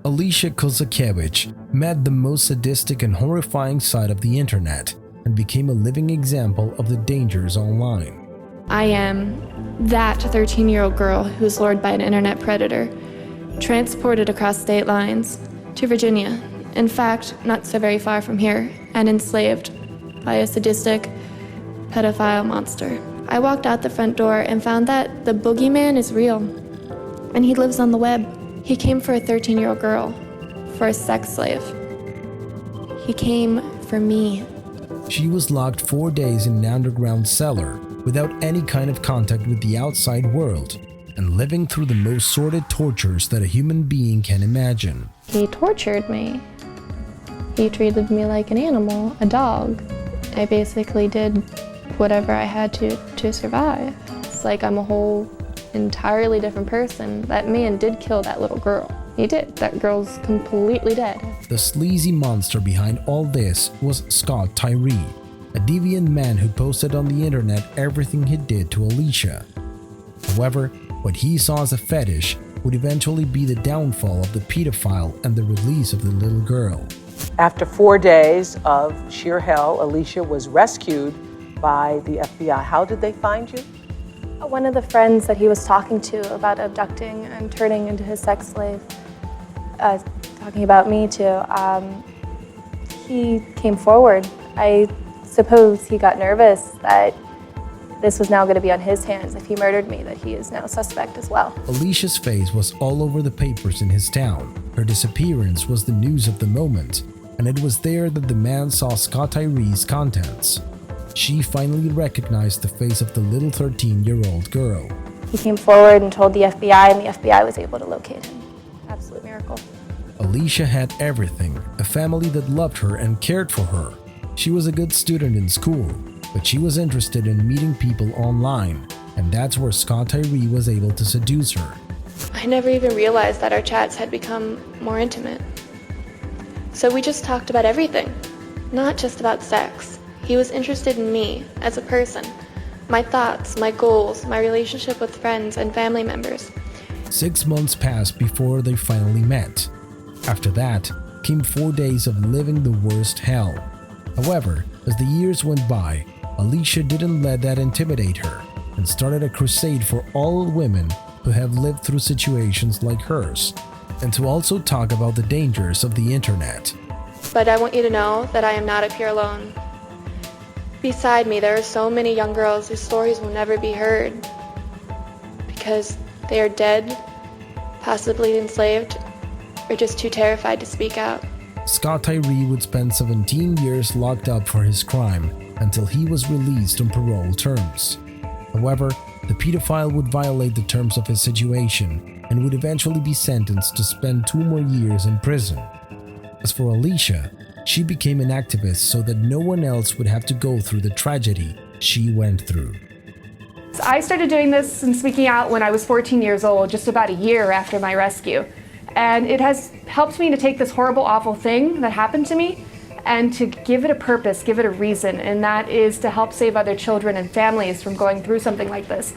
Alicia Kozakiewicz met the most sadistic and horrifying side of the internet and became a living example of the dangers online. I am that 13-year-old girl who's lured by an internet predator, transported across state lines to Virginia, in fact, not so very far from here, and enslaved by a sadistic pedophile monster. I walked out the front door and found that the boogeyman is real, and he lives on the web. He came for a 13-year-old girl, for a sex slave. He came for me. She was locked 4 days in an underground cellar without any kind of contact with the outside world and living through the most sordid tortures that a human being can imagine. He tortured me. He treated me like an animal, a dog. I basically did whatever I had to survive. It's like I'm a whole entirely different person. That man did kill that little girl. He did. That girl's completely dead. The sleazy monster behind all this was Scott Tyree, a deviant man who posted on the internet everything he did to Alicia. However, what he saw as a fetish would eventually be the downfall of the pedophile and the release of the little girl. After 4 days of sheer hell, Alicia was rescued by the FBI. How did they find you? One of the friends that he was talking to about abducting and turning into his sex slave, talking about me too, he came forward. I suppose he got nervous that this was now going to be on his hands. If he murdered me, that he is now suspect as well. Alicia's face was all over the papers in his town. Her disappearance was the news of the moment, and it was there that the man saw Scott Tyree's contents. She finally recognized the face of the little 13-year-old girl. He came forward and told the FBI, and the FBI was able to locate him. Absolute miracle. Alicia had everything, a family that loved her and cared for her. She was a good student in school, but she was interested in meeting people online, and that's where Scott Tyree was able to seduce her. I never even realized that our chats had become more intimate. So we just talked about everything, not just about sex. He was interested in me as a person, my thoughts, my goals, my relationship with friends and family members. 6 months passed before they finally met. After that came 4 days of living the worst hell. However, as the years went by, Alicia didn't let that intimidate her and started a crusade for all women who have lived through situations like hers, and to also talk about the dangers of the internet. But I want you to know that I am not up here alone. Beside me, there are so many young girls whose stories will never be heard because they are dead, possibly enslaved, or just too terrified to speak out. Scott Tyree would spend 17 years locked up for his crime until he was released on parole terms. However, the pedophile would violate the terms of his situation and would eventually be sentenced to spend 2 more years in prison. As for Alicia, she became an activist so that no one else would have to go through the tragedy she went through. I started doing this and speaking out when I was 14 years old, just about a year after my rescue. And it has helped me to take this horrible, awful thing that happened to me and to give it a purpose, give it a reason, and that is to help save other children and families from going through something like this.